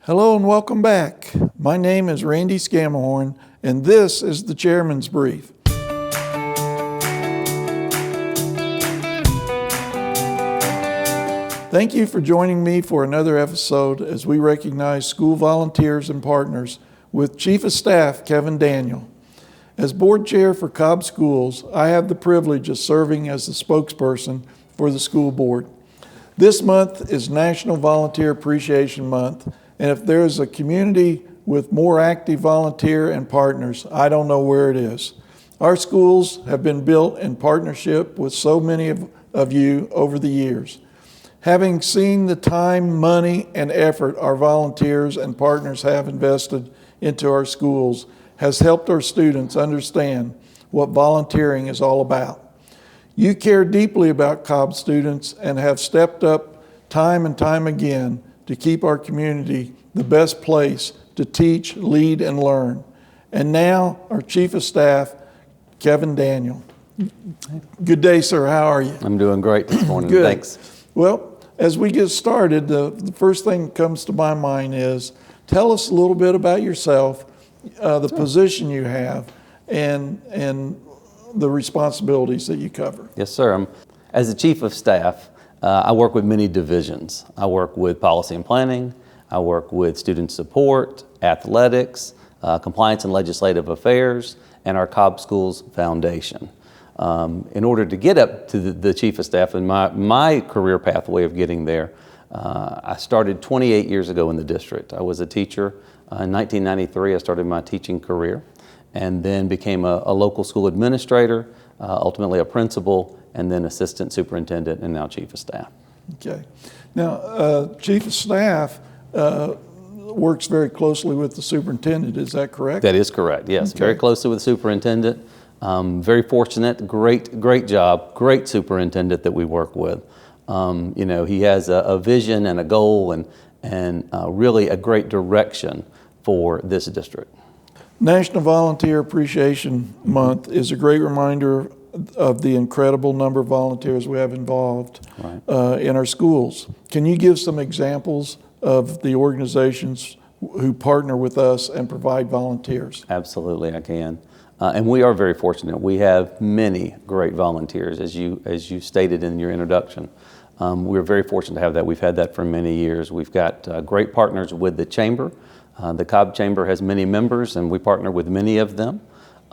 Hello and welcome back. My name is Randy Scamahorn, and this is the Chairman's Brief. Thank you for joining me for another episode as we recognize school volunteers and partners with Chief of Staff Kevin Daniel. As Board Chair for Cobb Schools, I have the privilege of serving as the spokesperson for the school board. This month is National Volunteer Appreciation Month, and if there is a community with more active volunteer and partners, I don't know where it is. Our schools have been built in partnership with so many of you over the years. Having seen the time, money, and effort our volunteers and partners have invested into our schools has helped our students understand what volunteering is all about. You care deeply about Cobb students and have stepped up time and time again to keep our community the best place to teach, lead, and learn. And now, our Chief of Staff, Kevin Daniel. Good day, sir. How are you? I'm doing great this morning. Good. Thanks. Well, as we get started, the first thing that comes to my mind is, tell us a little bit about yourself, the position you have, and the responsibilities that you cover. Yes, sir. As the Chief of Staff, I work with many divisions. I work with policy and planning. I work with student support, athletics, compliance and legislative affairs, and our Cobb Schools Foundation. In order to get up to the Chief of Staff and my career pathway of getting there, I started 28 years ago in the district. I was a teacher. In 1993, I started my teaching career and then became a local school administrator, ultimately a principal, and then assistant superintendent, and now Chief of Staff. Okay. Now, Chief of Staff works very closely with the superintendent, is that correct? That is correct, yes. Okay. Very closely with the superintendent. Very fortunate, great job, great superintendent that we work with. He has a vision and a goal and really a great direction for this district. National Volunteer Appreciation Month is a great reminder of the incredible number of volunteers we have involved in our schools. Can you give some examples of the organizations who partner with us and provide volunteers? Absolutely, I can. And we are very fortunate. We have many great volunteers, as you stated in your introduction. We're very fortunate to have that. We've had that for many years. We've got great partners with the Chamber. The Cobb Chamber has many members, and we partner with many of them.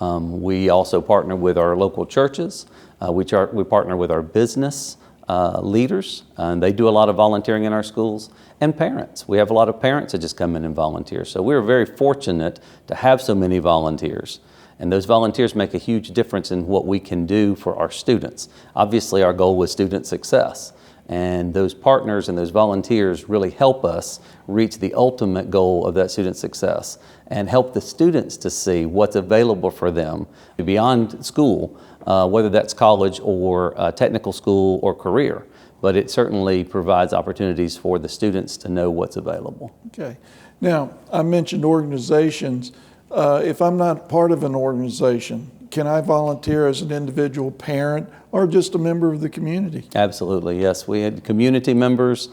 We also partner with our local churches. We partner with our business leaders, and they do a lot of volunteering in our schools, and parents. We have a lot of parents that just come in and volunteer. So we're very fortunate to have so many volunteers. And those volunteers make a huge difference in what we can do for our students. Obviously, our goal was student success. And those partners and those volunteers really help us reach the ultimate goal of that student success and help the students to see what's available for them beyond school, whether that's college or technical school or career. But it certainly provides opportunities for the students to know what's available. Okay. Now, I mentioned organizations. If I'm not part of an organization, can I volunteer as an individual parent or just a member of the community? Absolutely, yes. We had community members,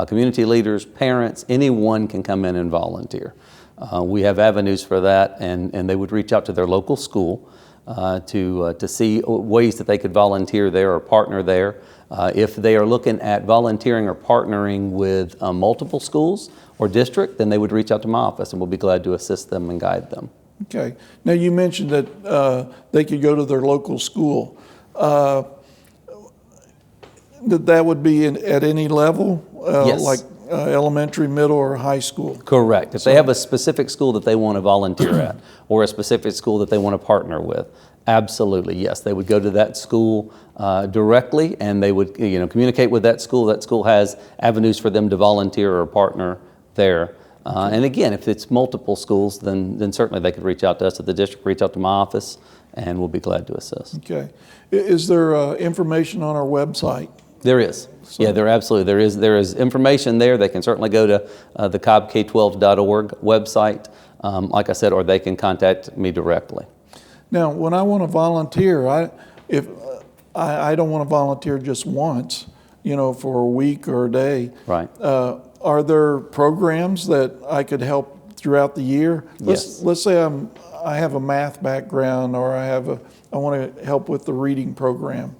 community leaders, parents, anyone can come in and volunteer. We have avenues for that, and they would reach out to their local school to see ways that they could volunteer there or partner there. If they are looking at volunteering or partnering with multiple schools or district, then they would reach out to my office, and we'll be glad to assist them and guide them. Okay. Now, you mentioned that they could go to their local school. That would be at any level, Yes. like elementary, middle, or high school? Correct. If they have a specific school that they want to volunteer at or a specific school that they want to partner with, absolutely, yes. They would go to that school directly, and they would communicate with that school. That school has avenues for them to volunteer or partner there. And again, if it's multiple schools, then certainly they could reach out to us at the district, reach out to my office, and we'll be glad to assist. Okay. Is there information on our website? There is. So, yeah, there absolutely. There is information there. They can certainly go to the cobbk12.org website, like I said, or they can contact me directly. Now, when I want to volunteer, I don't want to volunteer just once, for a week or a day. Right. Are there programs that I could help throughout the year? Yes. Let's say I have a math background, or I want to help with the reading program.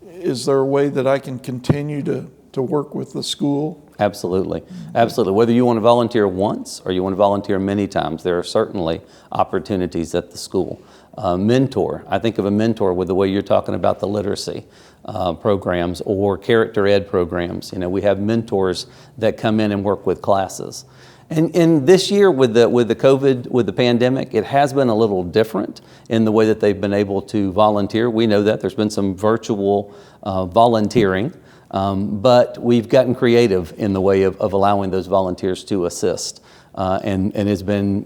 Is there a way that I can continue to work with the school? Absolutely. Absolutely. Whether you want to volunteer once or you want to volunteer many times, there are certainly opportunities at the school. Mentor. I think of a mentor with the way you're talking about the literacy programs or character ed programs. You know, we have mentors that come in and work with classes. And this year with the COVID, with the pandemic, it has been a little different in the way that they've been able to volunteer. We know that there's been some virtual volunteering, but we've gotten creative in the way of allowing those volunteers to assist. And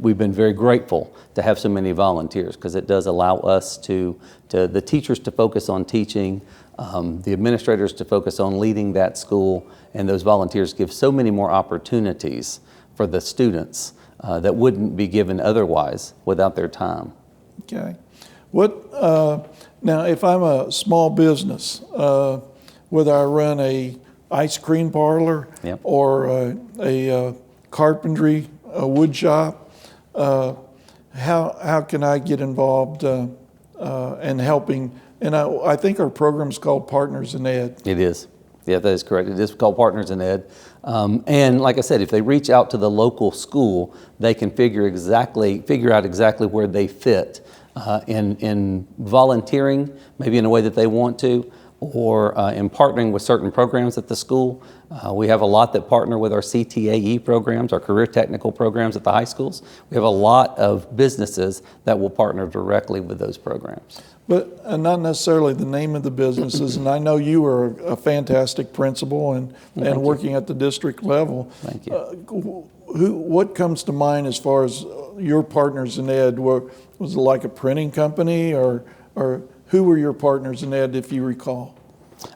we've been very grateful to have so many volunteers, because it does allow us the teachers to focus on teaching, the administrators to focus on leading that school, and those volunteers give so many more opportunities for the students that wouldn't be given otherwise without their time. Okay. Now, if I'm a small business, whether I run a ice cream parlor, Yep. or a carpentry, a wood shop, how can I get involved in helping? And I think our program's called Partners in Ed. It is. Yeah, that is correct. It is called Partners in Ed. And like I said, if they reach out to the local school, they can figure out exactly where they fit in volunteering, maybe in a way that they want to, or in partnering with certain programs at the school. We have a lot that partner with our CTAE programs, our career technical programs at the high schools. We have a lot of businesses that will partner directly with those programs. But not necessarily the name of the businesses. And I know you are a fantastic principal and working at the district level. Thank you. What comes to mind as far as your Partners in Ed? Was it like a printing company, or who were your partners in ed, if you recall?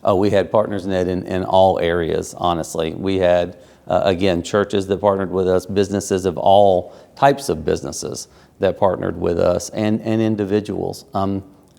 Oh, we had partners in ed in all areas, honestly. We had, again, churches that partnered with us, businesses of all types of businesses that partnered with us, and individuals.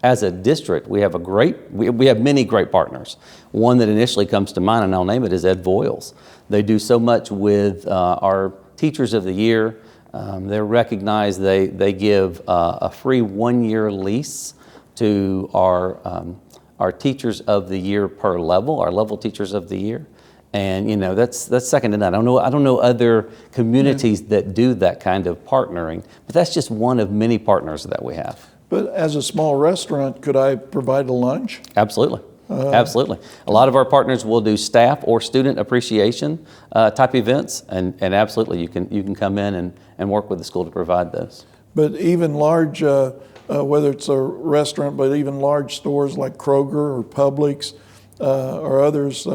As a district, we have we have many great partners. One that initially comes to mind, and I'll name it, is Ed Voiles. They do so much with our Teachers of the Year. They're recognized. They give a free 1-year lease to our Teachers of the Year per level, our level Teachers of the Year. And you know, that's second to none. I don't know other communities that do that kind of partnering, but that's just one of many partners that we have. But as a small restaurant, could I provide a lunch? Absolutely. Absolutely. A lot of our partners will do staff or student appreciation type events, and absolutely you can come in and work with the school to provide those. But even large, whether it's a restaurant, but even large stores like Kroger or Publix or others,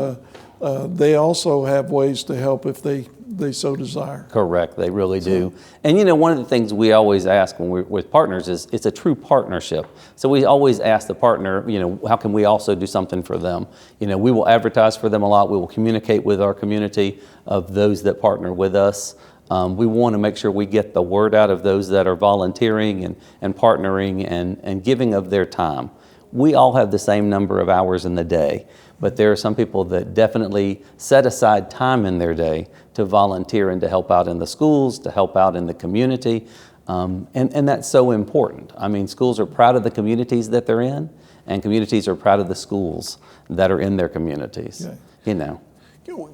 they also have ways to help if they so desire. Correct, they really do. And you know, one of the things we always ask when we're with partners is it's a true partnership. So we always ask the partner, you know, how can we also do something for them? You know, we will advertise for them a lot. We will communicate with our community of those that partner with us. We want to make sure we get the word out of those that are volunteering and partnering and giving of their time. We all have the same number of hours in the day, but there are some people that definitely set aside time in their day to volunteer and to help out in the schools, to help out in the community, and that's so important. I mean, schools are proud of the communities that they're in, and communities are proud of the schools that are in their communities. Okay. You know.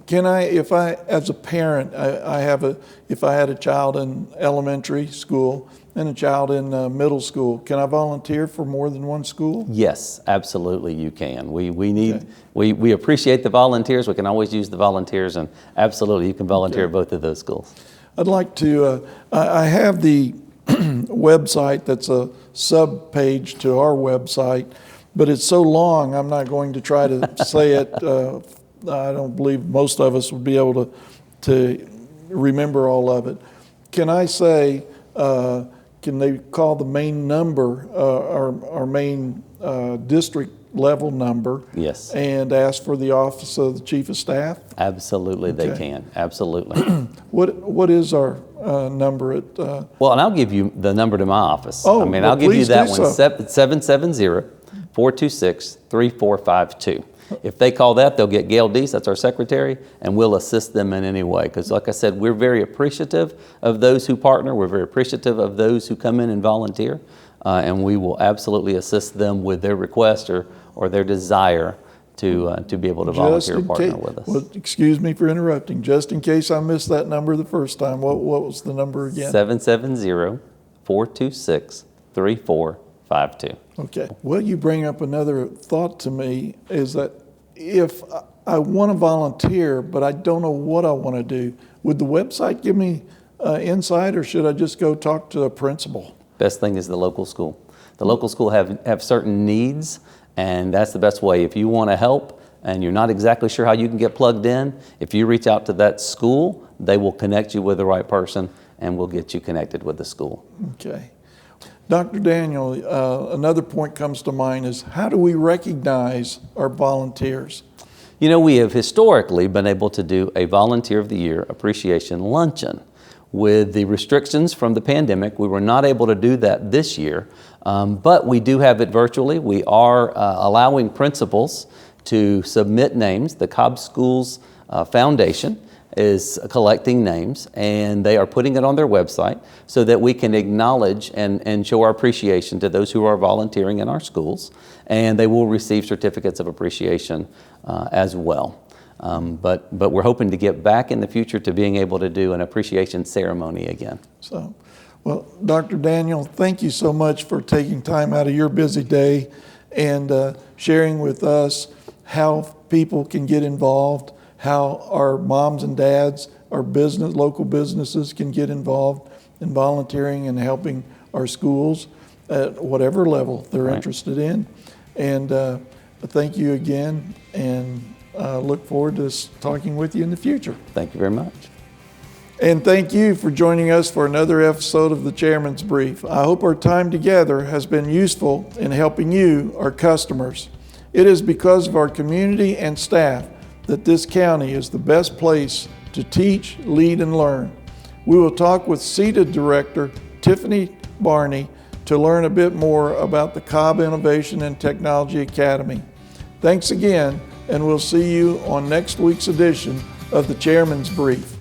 Can I, as a parent, if I had a child in elementary school and a child in middle school, can I volunteer for more than one school? Yes, absolutely you can. We appreciate the volunteers. We can always use the volunteers, and absolutely you can volunteer at both of those schools. I'd like to, I have the website that's a sub-page to our website, but it's so long I'm not going to try to say it. I don't believe most of us would be able to remember all of it. Can I say, can they call the main number, our main district level number? Yes. And ask for the office of the Chief of Staff? Absolutely, okay. They can. Absolutely. What is our number at? Well, and I'll give you the number to my office. Oh, I mean, I'll give you that one, so. 770 426-3452. If they call that, they'll get Gail Deese, that's our secretary, and we'll assist them in any way. Because like I said, we're very appreciative of those who partner. We're very appreciative of those who come in and volunteer. And we will absolutely assist them with their request or their desire to be able to volunteer and partner with us. Well, excuse me for interrupting. Just in case I missed that number the first time, what was the number again? 770-426-3452. Okay. Well, you bring up another thought to me is that if I want to volunteer, but I don't know what I want to do, would the website give me insight, or should I just go talk to the principal? Best thing is the local school. The local school have certain needs, and that's the best way. If you want to help and you're not exactly sure how you can get plugged in, if you reach out to that school, they will connect you with the right person and we'll get you connected with the school. Okay. Dr. Daniel, another point comes to mind is how do we recognize our volunteers? You know, we have historically been able to do a Volunteer of the Year Appreciation Luncheon. With the restrictions from the pandemic, we were not able to do that this year, but we do have it virtually. We are allowing principals to submit names. The Cobb Schools Foundation is collecting names, and they are putting it on their website so that we can acknowledge and show our appreciation to those who are volunteering in our schools, and they will receive certificates of appreciation as well. But we're hoping to get back in the future to being able to do an appreciation ceremony again. So, well, Dr. Daniel, thank you so much for taking time out of your busy day and sharing with us how people can get involved, how our moms and dads, our local businesses can get involved in volunteering and helping our schools at whatever level they're interested in. And thank you again, and look forward to talking with you in the future. Thank you very much. And thank you for joining us for another episode of the Chairman's Brief. I hope our time together has been useful in helping you, our customers. It is because of our community and staff that this county is the best place to teach, lead, and learn. We will talk with CETA Director Tiffany Barney to learn a bit more about the Cobb Innovation and Technology Academy. Thanks again, and we'll see you on next week's edition of the Chairman's Brief.